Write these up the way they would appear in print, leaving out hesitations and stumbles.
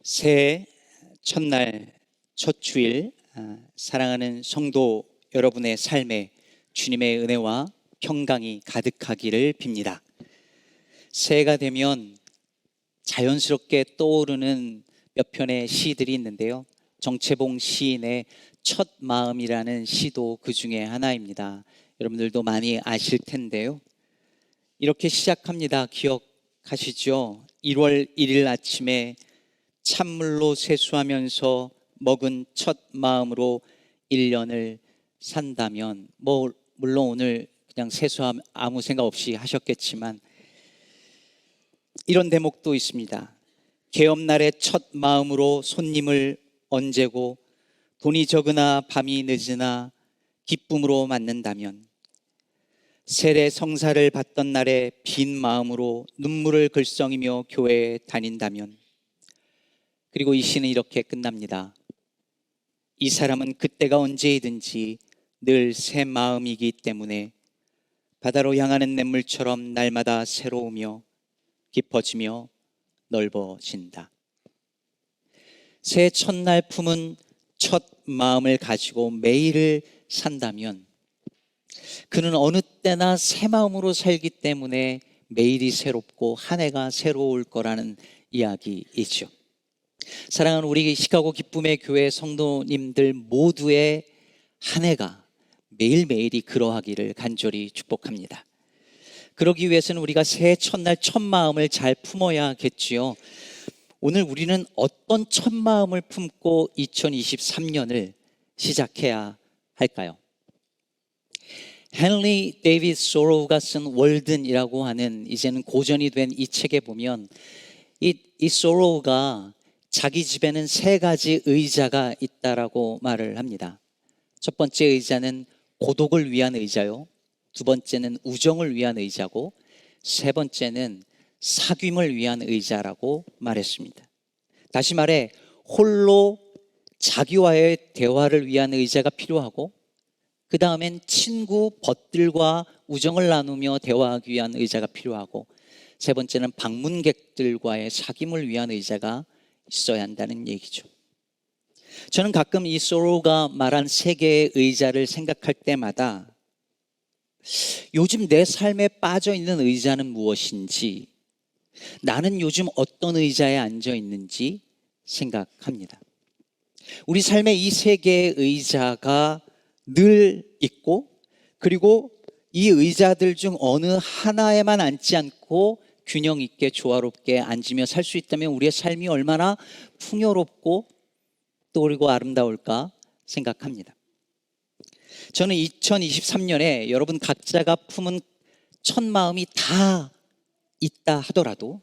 새해 첫날 첫 주일, 사랑하는 성도 여러분의 삶에 주님의 은혜와 평강이 가득하기를 빕니다. 새해가 되면 자연스럽게 떠오르는 몇 편의 시들이 있는데요, 정채봉 시인의 첫 마음이라는 시도 그 중에 하나입니다. 여러분들도 많이 아실 텐데요, 이렇게 시작합니다. 기억하시죠? 1월 1일 아침에 찬물로 세수하면서 먹은 첫 마음으로 1년을 산다면, 물론 오늘 그냥 세수함 아무 생각 없이 하셨겠지만 이런 대목도 있습니다. 개업날의 첫 마음으로 손님을 언제고 돈이 적으나 밤이 늦으나 기쁨으로 맞는다면, 세례 성사를 받던 날에 빈 마음으로 눈물을 글썽이며 교회에 다닌다면, 그리고 이 시는 이렇게 끝납니다. 이 사람은 그때가 언제이든지 늘 새 마음이기 때문에 바다로 향하는 냇물처럼 날마다 새로우며 깊어지며 넓어진다. 새해 첫날 품은 첫 마음을 가지고 매일을 산다면, 그는 어느 때나 새 마음으로 살기 때문에 매일이 새롭고 한 해가 새로울 거라는 이야기이죠. 사랑하는 우리 시카고 기쁨의 교회 성도님들 모두의 한 해가 매일매일이 그러하기를 간절히 축복합니다. 그러기 위해서는 우리가 새해 첫날 첫 마음을 잘 품어야겠지요. 오늘 우리는 어떤 첫 마음을 품고 2023년을 시작해야 할까요? 헨리 데이비드 소로우가 쓴 월든이라고 하는 이제는 고전이 된 이 책에 보면 이 소로우가 자기 집에는 3가지 의자가 있다라고 말을 합니다. 첫 번째 의자는 고독을 위한 의자요, 두 번째는 우정을 위한 의자고, 세 번째는 사귐을 위한 의자라고 말했습니다. 다시 말해, 홀로 자기와의 대화를 위한 의자가 필요하고, 그 다음엔 친구 벗들과 우정을 나누며 대화하기 위한 의자가 필요하고, 세 번째는 방문객들과의 사귐을 위한 의자가 있어야 한다는 얘기죠. 저는 가끔 이 소로가 말한 3개의 의자를 생각할 때마다 요즘 내 삶에 빠져 있는 의자는 무엇인지, 나는 요즘 어떤 의자에 앉아 있는지 생각합니다. 우리 삶에 이 3개의 의자가 늘 있고, 그리고 이 의자들 중 어느 하나에만 앉지 않고 균형 있게 조화롭게 앉으며 살 수 있다면 우리의 삶이 얼마나 풍요롭고 또 그리고 아름다울까 생각합니다. 저는 2023년에 여러분 각자가 품은 첫 마음이 다 있다 하더라도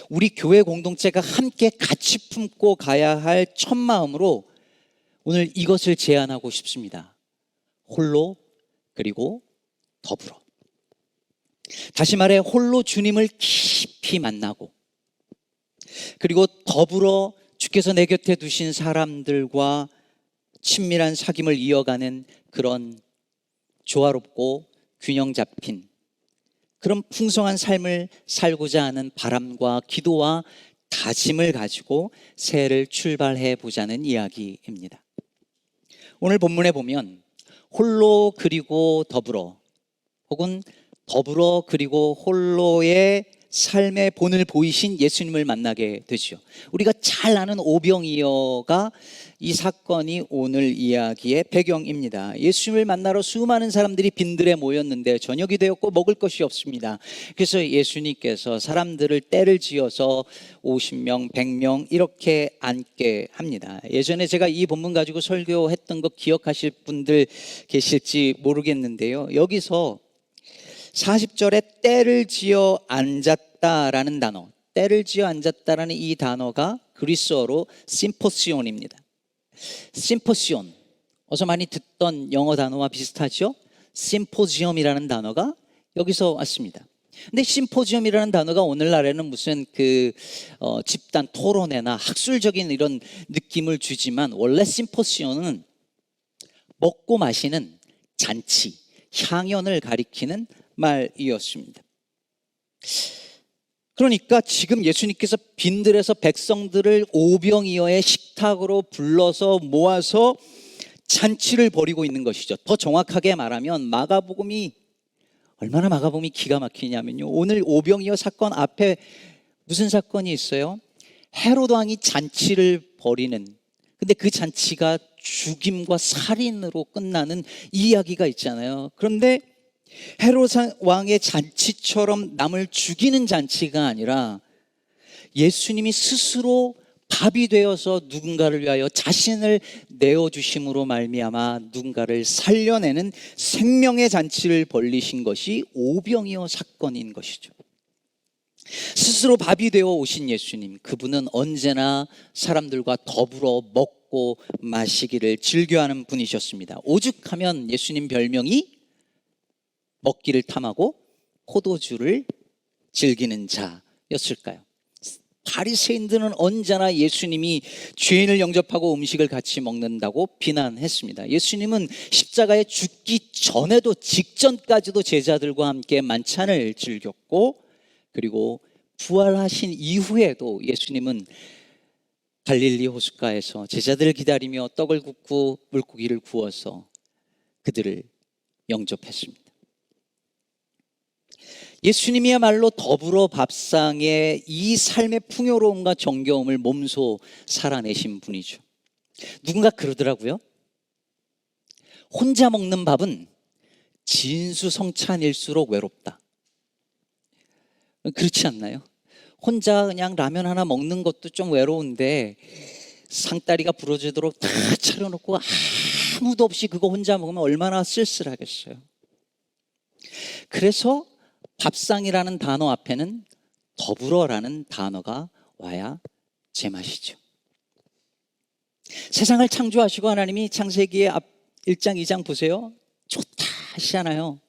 우리 교회 공동체가 함께 같이 품고 가야 할 첫 마음으로 오늘 이것을 제안하고 싶습니다. 홀로 그리고 더불어. 다시 말해, 홀로 주님을 깊이 만나고, 그리고 더불어 주께서 내 곁에 두신 사람들과 친밀한 사귐을 이어가는 그런 조화롭고 균형 잡힌 그런 풍성한 삶을 살고자 하는 바람과 기도와 다짐을 가지고 새해를 출발해 보자는 이야기입니다. 오늘 본문에 보면 홀로 그리고 더불어, 혹은 더불어 그리고 홀로의 삶의 본을 보이신 예수님을 만나게 되죠. 우리가 잘 아는 오병이어가 이 사건이 오늘 이야기의 배경입니다. 예수님을 만나러 수많은 사람들이 빈들에 모였는데 저녁이 되었고 먹을 것이 없습니다. 그래서 예수님께서 사람들을 떼를 지어서 50명, 100명 이렇게 앉게 합니다. 예전에 제가 이 본문 가지고 설교했던 거 기억하실 분들 계실지 모르겠는데요, 여기서 40절에 떼를 지어 앉았다라는 단어, 떼를 지어 앉았다라는 이 단어가 그리스어로 심포시온입니다. 심포시온, 어서 많이 듣던 영어 단어와 비슷하죠? 심포지엄이라는 단어가 여기서 왔습니다. 근데 심포지엄이라는 단어가 오늘날에는 무슨 집단 토론회나 학술적인 이런 느낌을 주지만, 원래 심포시온은 먹고 마시는 잔치, 향연을 가리키는 말이었습니다. 그러니까 지금 예수님께서 빈들에서 백성들을 오병이어의 식탁으로 불러서 모아서 잔치를 벌이고 있는 것이죠. 더 정확하게 말하면 마가복음이 얼마나 마가복음이 기가 막히냐면요, 오늘 오병이어 사건 앞에 무슨 사건이 있어요? 헤로드 왕이 잔치를 벌이는, 근데 그 잔치가 죽임과 살인으로 끝나는 이야기가 있잖아요. 그런데 헤로드 왕의 잔치처럼 남을 죽이는 잔치가 아니라 예수님이 스스로 밥이 되어서 누군가를 위하여 자신을 내어주심으로 말미암아 누군가를 살려내는 생명의 잔치를 벌리신 것이 오병이어 사건인 것이죠. 스스로 밥이 되어 오신 예수님, 그분은 언제나 사람들과 더불어 먹고 마시기를 즐겨하는 분이셨습니다. 오죽하면 예수님 별명이 먹기를 탐하고 포도주를 즐기는 자였을까요? 바리새인들은 언제나 예수님이 죄인을 영접하고 음식을 같이 먹는다고 비난했습니다. 예수님은 십자가에 죽기 전에도 직전까지도 제자들과 함께 만찬을 즐겼고, 그리고 부활하신 이후에도 예수님은 갈릴리 호숫가에서 제자들을 기다리며 떡을 굽고 물고기를 구워서 그들을 영접했습니다. 예수님이야말로 더불어 밥상에 이 삶의 풍요로움과 정겨움을 몸소 살아내신 분이죠. 누군가 그러더라고요. 혼자 먹는 밥은 진수성찬일수록 외롭다. 그렇지 않나요? 혼자 그냥 라면 하나 먹는 것도 좀 외로운데 상다리가 부러지도록 다 차려놓고 아무도 없이 그거 혼자 먹으면 얼마나 쓸쓸하겠어요. 그래서 밥상이라는 단어 앞에는 더불어라는 단어가 와야 제맛이죠. 세상을 창조하시고 하나님이 창세기의 1장 2장 보세요. 좋다 하시잖아요.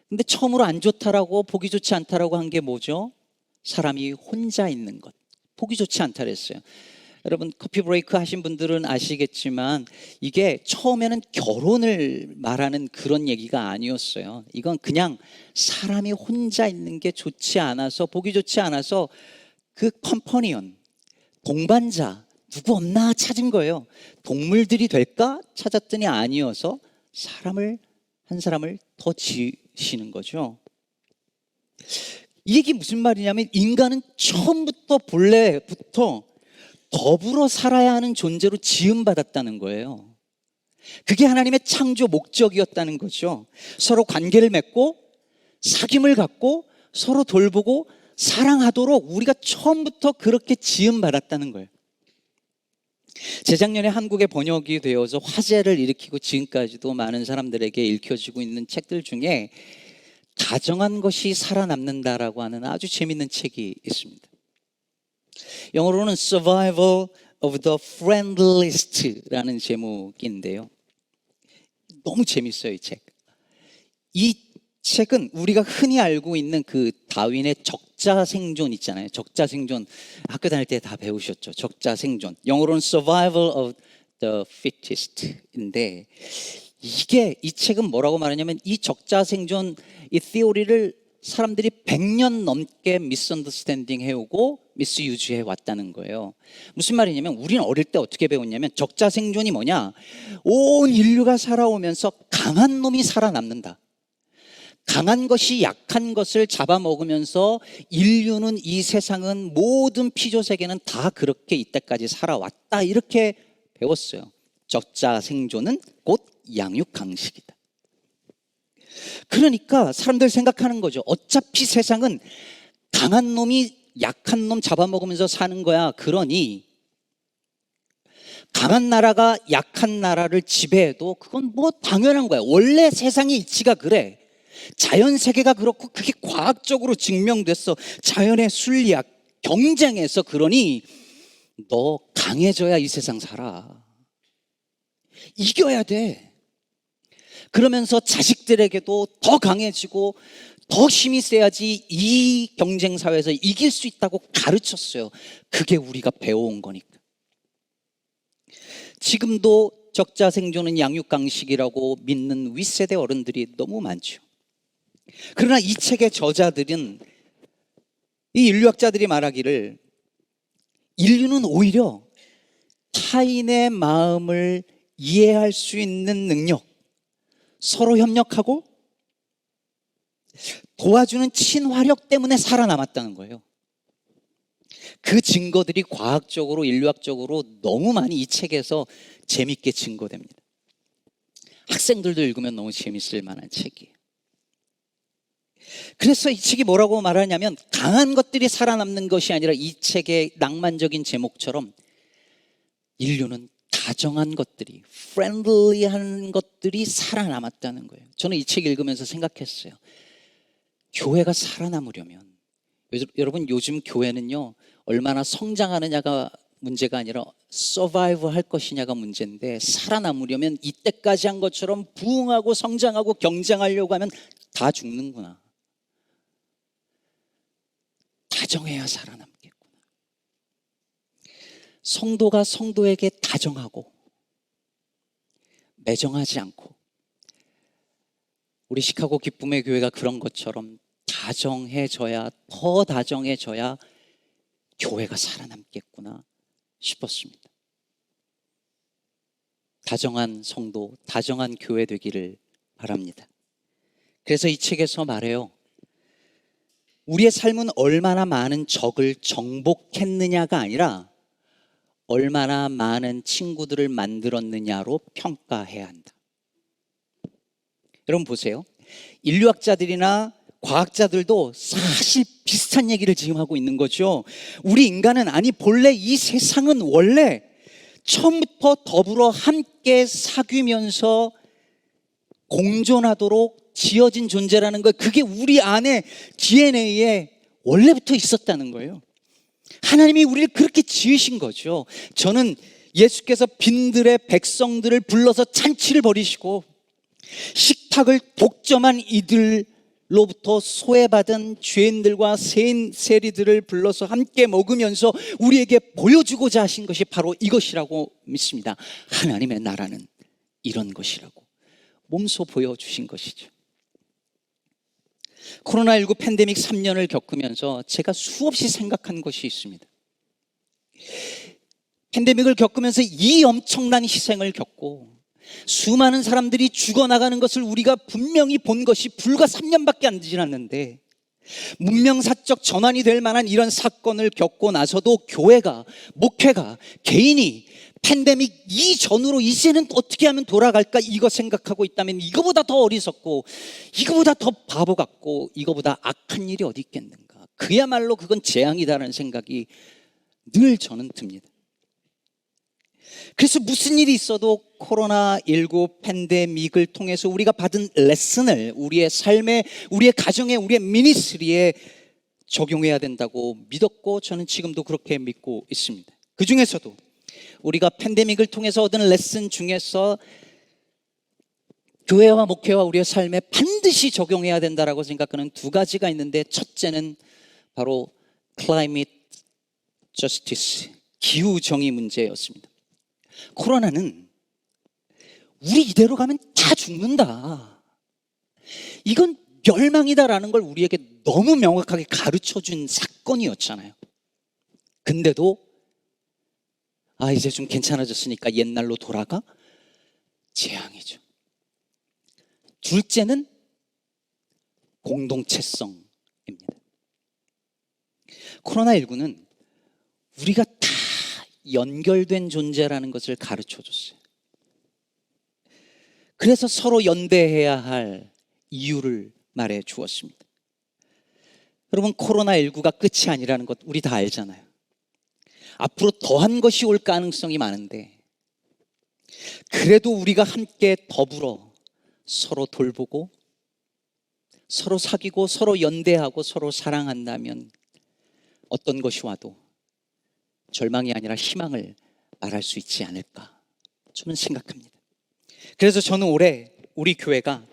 근데 처음으로 안 좋다라고, 보기 좋지 않다라고 한 게 뭐죠? 사람이 혼자 있는 것, 보기 좋지 않다 그랬어요. 여러분 커피 브레이크 하신 분들은 아시겠지만 이게 처음에는 결혼을 말하는 그런 얘기가 아니었어요. 이건 그냥 사람이 혼자 있는 게 좋지 않아서, 보기 좋지 않아서 그 컴퍼니언, 동반자 누구 없나 찾은 거예요. 동물들이 될까 찾았더니 아니어서 한 사람을 더 지으시는 거죠. 이 얘기 무슨 말이냐면 인간은 처음부터 본래부터 더불어 살아야 하는 존재로 지음받았다는 거예요. 그게 하나님의 창조 목적이었다는 거죠. 서로 관계를 맺고 사귐을 갖고 서로 돌보고 사랑하도록 우리가 처음부터 그렇게 지음받았다는 거예요. 재작년에 한국에 번역이 되어서 화제를 일으키고 지금까지도 많은 사람들에게 읽혀지고 있는 책들 중에 다정한 것이 살아남는다라고 하는 아주 재밌는 책이 있습니다. 영어로는 Survival of the Friendliest라는 제목인데요. 너무 재밌어요, 이 책. 이 책은 우리가 흔히 알고 있는 그 다윈의 적자생존 있잖아요. 적자생존 학교 다닐 때 다 배우셨죠. 적자생존. 영어로는 Survival of the Fittest인데 이 책은 뭐라고 말하냐면 이 적자생존 이 티오리를 사람들이 100년 넘게 미스언더스탠딩 해오고 미스유즈해 왔다는 거예요. 무슨 말이냐면 우리는 어릴 때 어떻게 배웠냐면 적자생존이 뭐냐, 온 인류가 살아오면서 강한 놈이 살아남는다. 강한 것이 약한 것을 잡아먹으면서 인류는, 이 세상은, 모든 피조세계는 다 그렇게 이때까지 살아왔다, 이렇게 배웠어요. 적자생존은 곧 양육강식이다. 그러니까 사람들 생각하는 거죠. 어차피 세상은 강한 놈이 약한 놈 잡아먹으면서 사는 거야. 그러니 강한 나라가 약한 나라를 지배해도 그건 뭐 당연한 거야. 원래 세상의 이치가 그래. 자연 세계가 그렇고 그게 과학적으로 증명됐어. 자연의 순리학 경쟁에서. 그러니 너 강해져야 이 세상 살아. 이겨야 돼. 그러면서 자식들에게도 더 강해지고 더 힘이 세야지 이 경쟁 사회에서 이길 수 있다고 가르쳤어요. 그게 우리가 배워온 거니까. 지금도 적자생존은 양육강식이라고 믿는 윗세대 어른들이 너무 많죠. 그러나 이 책의 저자들은 이 인류학자들이 말하기를 인류는 오히려 타인의 마음을 이해할 수 있는 능력, 서로 협력하고 도와주는 친화력 때문에 살아남았다는 거예요. 그 증거들이 과학적으로, 인류학적으로 너무 많이 이 책에서 재밌게 증거됩니다. 학생들도 읽으면 너무 재밌을 만한 책이에요. 그래서 이 책이 뭐라고 말하냐면, 강한 것들이 살아남는 것이 아니라 이 책의 낭만적인 제목처럼 인류는 다정한 것들이, 프렌들리한 것들이 살아남았다는 거예요. 저는 이 책 읽으면서 생각했어요. 교회가 살아남으려면, 여러분 요즘 교회는요 얼마나 성장하느냐가 문제가 아니라 서바이브 할 것이냐가 문제인데, 살아남으려면 이때까지 한 것처럼 부흥하고 성장하고 경쟁하려고 하면 다 죽는구나. 다정해야 살아남겠구나. 성도가 성도에게 다정하고 매정하지 않고, 우리 시카고 기쁨의 교회가 그런 것처럼 다정해져야, 더 다정해져야 교회가 살아남겠구나 싶었습니다. 다정한 성도, 다정한 교회 되기를 바랍니다. 그래서 이 책에서 말해요. 우리의 삶은 얼마나 많은 적을 정복했느냐가 아니라 얼마나 많은 친구들을 만들었느냐로 평가해야 한다. 여러분 보세요. 인류학자들이나 과학자들도 사실 비슷한 얘기를 지금 하고 있는 거죠. 우리 인간은, 아니 본래 이 세상은 원래 처음부터 더불어 함께 사귀면서 공존하도록 지어진 존재라는 거, 그게 우리 안에 DNA에 원래부터 있었다는 거예요. 하나님이 우리를 그렇게 지으신 거죠. 저는 예수께서 빈들의 백성들을 불러서 잔치를 벌이시고 식탁을 독점한 이들로부터 소외받은 죄인들과 세리들을 불러서 함께 먹으면서 우리에게 보여주고자 하신 것이 바로 이것이라고 믿습니다. 하나님의 나라는 이런 것이라고 몸소 보여주신 것이죠. 코로나19 팬데믹 3년을 겪으면서 제가 수없이 생각한 것이 있습니다. 팬데믹을 겪으면서 이 엄청난 희생을 겪고 수많은 사람들이 죽어나가는 것을 우리가 분명히 본 것이 불과 3년밖에 안 지났는데, 문명사적 전환이 될 만한 이런 사건을 겪고 나서도 교회가, 목회가, 개인이 팬데믹 이전으로 이제는 어떻게 하면 돌아갈까 이거 생각하고 있다면, 이거보다 더 어리석고 이거보다 더 바보 같고 이거보다 악한 일이 어디 있겠는가. 그야말로 그건 재앙이다라는 생각이 늘 저는 듭니다. 그래서 무슨 일이 있어도 코로나19 팬데믹을 통해서 우리가 받은 레슨을 우리의 삶에, 우리의 가정에, 우리의 미니스트리에 적용해야 된다고 믿었고, 저는 지금도 그렇게 믿고 있습니다. 그 중에서도 우리가 팬데믹을 통해서 얻은 레슨 중에서 교회와 목회와 우리의 삶에 반드시 적용해야 된다고 생각하는 두 가지가 있는데, 첫째는 바로 climate justice, 기후정의 문제였습니다. 코로나는 우리 이대로 가면 다 죽는다, 이건 멸망이다라는 걸 우리에게 너무 명확하게 가르쳐준 사건이었잖아요. 근데도 이제 좀 괜찮아졌으니까 옛날로 돌아가? 재앙이죠. 둘째는 공동체성입니다. 코로나19는 우리가 다 연결된 존재라는 것을 가르쳐 줬어요. 그래서 서로 연대해야 할 이유를 말해 주었습니다. 여러분, 코로나19가 끝이 아니라는 것 우리 다 알잖아요. 앞으로 더한 것이 올 가능성이 많은데, 그래도 우리가 함께 더불어 서로 돌보고 서로 사귀고 서로 연대하고 서로 사랑한다면 어떤 것이 와도 절망이 아니라 희망을 말할 수 있지 않을까 저는 생각합니다. 그래서 저는 올해 우리 교회가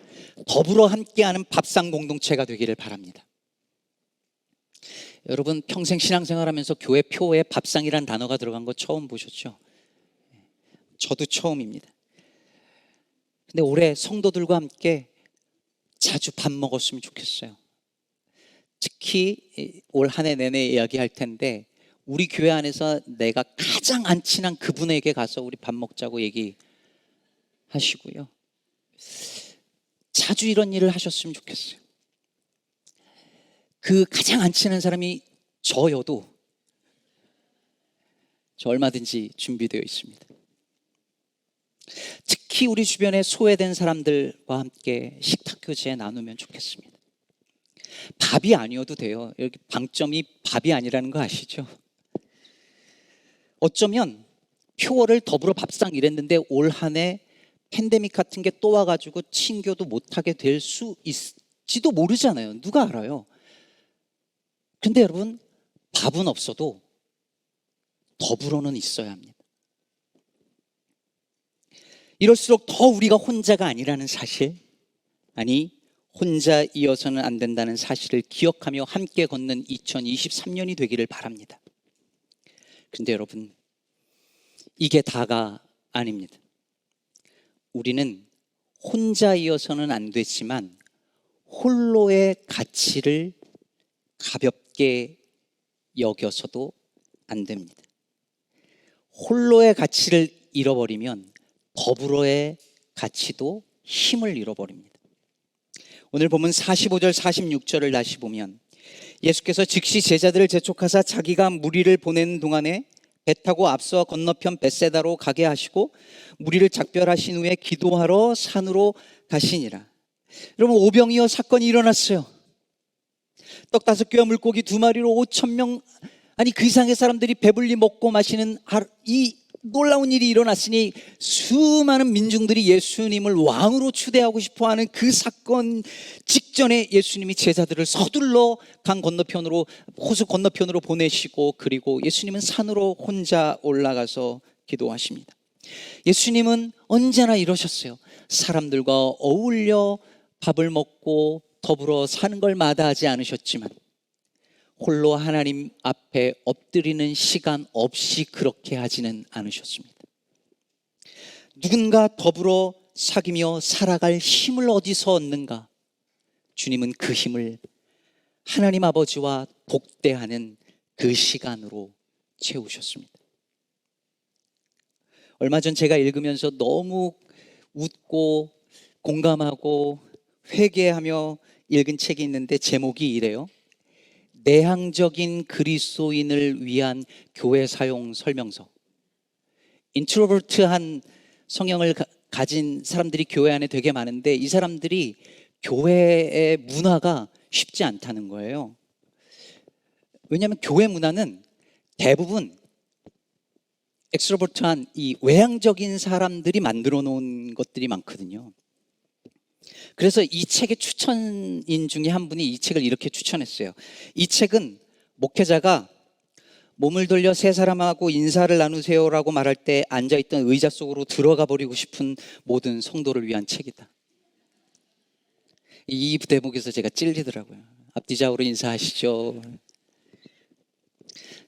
더불어 함께하는 밥상 공동체가 되기를 바랍니다. 여러분, 평생 신앙생활하면서 교회 표에 밥상이란 단어가 들어간 거 처음 보셨죠? 저도 처음입니다. 근데 올해 성도들과 함께 자주 밥 먹었으면 좋겠어요. 특히 올 한 해 내내 이야기할 텐데 우리 교회 안에서 내가 가장 안 친한 그분에게 가서 우리 밥 먹자고 얘기하시고요. 자주 이런 일을 하셨으면 좋겠어요. 그 가장 안 친한 사람이 저여도 저 얼마든지 준비되어 있습니다. 특히 우리 주변에 소외된 사람들과 함께 식탁 교제 나누면 좋겠습니다. 밥이 아니어도 돼요. 여기 방점이 밥이 아니라는 거 아시죠? 어쩌면 표어를 더불어 밥상 이랬는데 올 한 해 팬데믹 같은 게 또 와가지고 친교도 못하게 될 수 있지도 모르잖아요. 누가 알아요? 근데 여러분, 밥은 없어도 더불어는 있어야 합니다. 이럴수록 더 우리가 혼자가 아니라는 사실, 아니 혼자 이어서는 안 된다는 사실을 기억하며 함께 걷는 2023년이 되기를 바랍니다. 그런데 여러분, 이게 다가 아닙니다. 우리는 혼자 이어서는 안 되지만 홀로의 가치를 가볍게 여겨서도 안 됩니다. 홀로의 가치를 잃어버리면 더불어의 가치도 힘을 잃어버립니다. 오늘 보면 45절 46절을 다시 보면 예수께서 즉시 제자들을 재촉하사 자기가 무리를 보내는 동안에 배 타고 앞서 건너편 벳세다로 가게 하시고 무리를 작별하신 후에 기도하러 산으로 가시니라. 여러분, 오병이어 사건이 일어났어요. 떡 5개와 물고기 2마리로 5,000명, 아니 그 이상의 사람들이 배불리 먹고 마시는 이 놀라운 일이 일어났으니 수많은 민중들이 예수님을 왕으로 추대하고 싶어하는 그 사건 직전에 예수님이 제자들을 서둘러 강 건너편으로, 호수 건너편으로 보내시고 그리고 예수님은 산으로 혼자 올라가서 기도하십니다. 예수님은 언제나 이러셨어요. 사람들과 어울려 밥을 먹고 더불어 사는 걸 마다하지 않으셨지만 홀로 하나님 앞에 엎드리는 시간 없이 그렇게 하지는 않으셨습니다. 누군가 더불어 사귀며 살아갈 힘을 어디서 얻는가? 주님은 그 힘을 하나님 아버지와 독대하는 그 시간으로 채우셨습니다. 얼마 전 제가 읽으면서 너무 웃고 공감하고 회개하며 읽은 책이 있는데 제목이 이래요. 내향적인 그리스도인을 위한 교회 사용 설명서. 인트로버트한 성향을 가진 사람들이 교회 안에 되게 많은데 이 사람들이 교회의 문화가 쉽지 않다는 거예요. 왜냐하면 교회 문화는 대부분 엑스트로버트한 이 외향적인 사람들이 만들어 놓은 것들이 많거든요. 그래서 이 책의 추천인 중에 한 분이 이 책을 이렇게 추천했어요. 이 책은 목회자가 몸을 돌려 세 사람하고 인사를 나누세요라고 말할 때 앉아있던 의자 속으로 들어가 버리고 싶은 모든 성도를 위한 책이다. 이 대목에서 제가 찔리더라고요. 앞뒤좌우로 인사하시죠.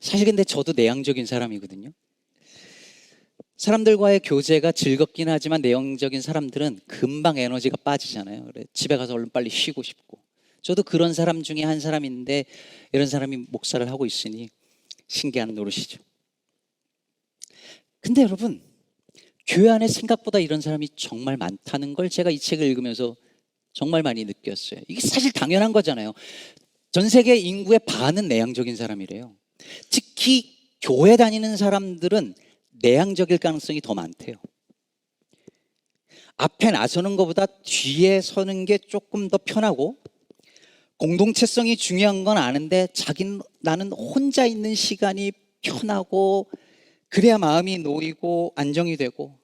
사실 근데 저도 내향적인 사람이거든요. 사람들과의 교제가 즐겁긴 하지만 내향적인 사람들은 금방 에너지가 빠지잖아요. 그래, 집에 가서 얼른 빨리 쉬고 싶고. 저도 그런 사람 중에 한 사람인데 이런 사람이 목사를 하고 있으니 신기한 노릇이죠. 근데 여러분, 교회 안에 생각보다 이런 사람이 정말 많다는 걸 제가 이 책을 읽으면서 정말 많이 느꼈어요. 이게 사실 당연한 거잖아요. 전 세계 인구의 반은 내향적인 사람이래요. 특히 교회 다니는 사람들은 내향적일 가능성이 더 많대요. 앞에 나서는 것보다 뒤에 서는 게 조금 더 편하고 공동체성이 중요한 건 아는데 나는 혼자 있는 시간이 편하고 그래야 마음이 놓이고 안정이 되고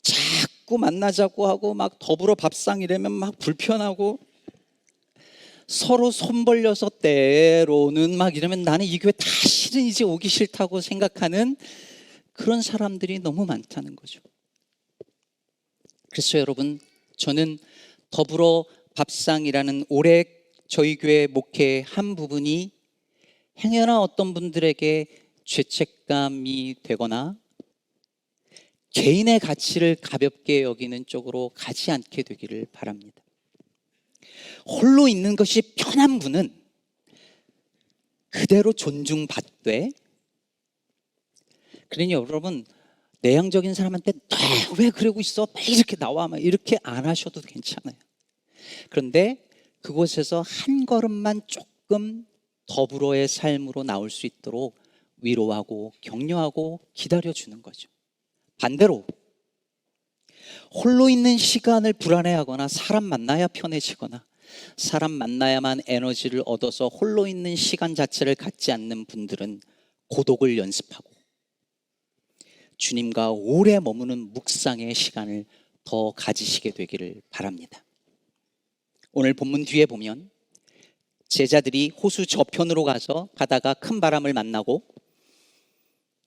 자꾸 만나자고 하고 막 더불어 밥상 이러면 막 불편하고 서로 손 벌려서 때로는 막 이러면 나는 이 교회 다시는 이제 오기 싫다고 생각하는 그런 사람들이 너무 많다는 거죠. 그래서 여러분, 저는 더불어 밥상이라는 올해 저희 교회 목회의 한 부분이 행여나 어떤 분들에게 죄책감이 되거나 개인의 가치를 가볍게 여기는 쪽으로 가지 않게 되기를 바랍니다. 홀로 있는 것이 편한 분은 그대로 존중받되, 그러니 여러분, 내향적인 사람한테 왜 그러고 있어? 빨리 이렇게 나와. 막 이렇게 안 하셔도 괜찮아요. 그런데 그곳에서 한 걸음만 조금 더불어의 삶으로 나올 수 있도록 위로하고 격려하고 기다려주는 거죠. 반대로 홀로 있는 시간을 불안해하거나 사람 만나야 편해지거나 사람 만나야만 에너지를 얻어서 홀로 있는 시간 자체를 갖지 않는 분들은 고독을 연습하고 주님과 오래 머무는 묵상의 시간을 더 가지시게 되기를 바랍니다. 오늘 본문 뒤에 보면 제자들이 호수 저편으로 가서 가다가 큰 바람을 만나고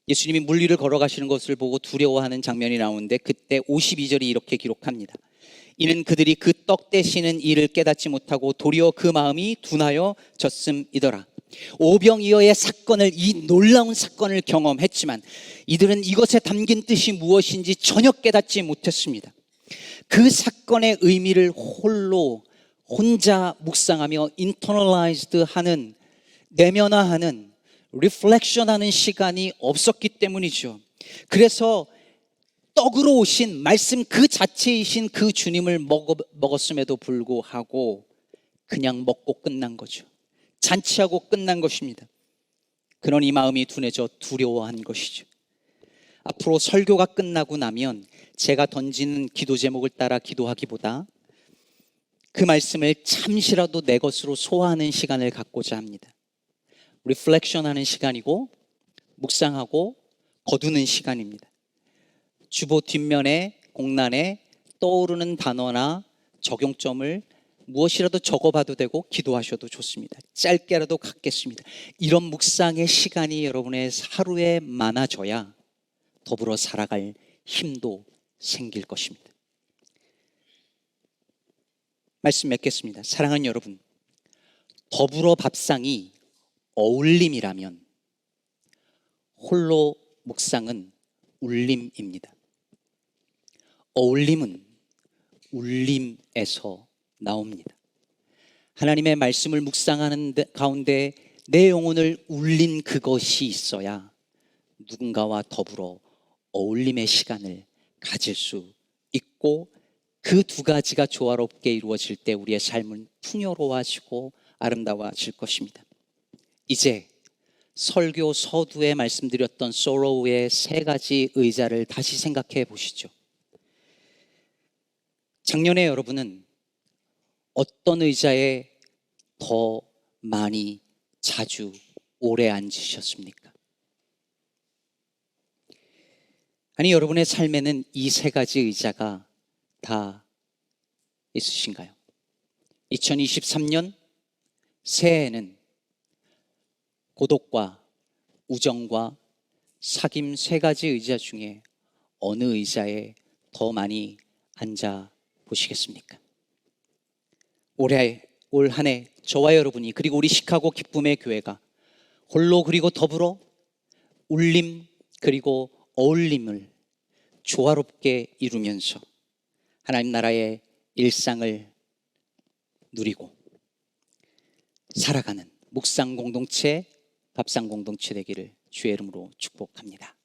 예수님이 물 위를 걸어가시는 것을 보고 두려워하는 장면이 나오는데, 그때 52절이 이렇게 기록합니다. 이는 그들이 그 떡 떼시는 일을 깨닫지 못하고 도리어 그 마음이 둔하여 졌음이더라. 오병이어의 사건을, 이 놀라운 사건을 경험했지만 이들은 이것에 담긴 뜻이 무엇인지 전혀 깨닫지 못했습니다. 그 사건의 의미를 혼자 묵상하며 internalized 하는, 내면화하는, 리플렉션하는 시간이 없었기 때문이죠. 그래서 떡으로 오신 말씀 그 자체이신 그 주님을 먹었음에도 불구하고 그냥 먹고 끝난 거죠. 잔치하고 끝난 것입니다. 그러니 마음이 둔해져 두려워한 것이죠. 앞으로 설교가 끝나고 나면 제가 던지는 기도 제목을 따라 기도하기보다 그 말씀을 잠시라도 내 것으로 소화하는 시간을 갖고자 합니다. 리플렉션하는 시간이고 묵상하고 거두는 시간입니다. 주보 뒷면에 공란에 떠오르는 단어나 적용점을 무엇이라도 적어봐도 되고 기도하셔도 좋습니다. 짧게라도 갖겠습니다. 이런 묵상의 시간이 여러분의 하루에 많아져야 더불어 살아갈 힘도 생길 것입니다. 말씀 맺겠습니다. 사랑하는 여러분, 더불어 밥상이 어울림이라면 홀로 묵상은 울림입니다. 어울림은 울림에서 나옵니다. 하나님의 말씀을 묵상하는 가운데 내 영혼을 울린 그것이 있어야 누군가와 더불어 어울림의 시간을 가질 수 있고, 그 두 가지가 조화롭게 이루어질 때 우리의 삶은 풍요로워지고 아름다워질 것입니다. 이제 설교 서두에 말씀드렸던 sorrow의 세 가지 의자를 다시 생각해 보시죠. 작년에 여러분은 어떤 의자에 더 많이, 자주, 오래 앉으셨습니까? 아니, 여러분의 삶에는 이 세 가지 의자가 다 있으신가요? 2023년 새해에는 고독과 우정과 사귐 세 가지 의자 중에 어느 의자에 더 많이 앉아 보시겠습니까? 올 한 해 저와 여러분이, 그리고 우리 시카고 기쁨의 교회가 홀로 그리고 더불어 울림 그리고 어울림을 조화롭게 이루면서 하나님 나라의 일상을 누리고 살아가는 묵상 공동체, 밥상 공동체 되기를 주의 이름으로 축복합니다.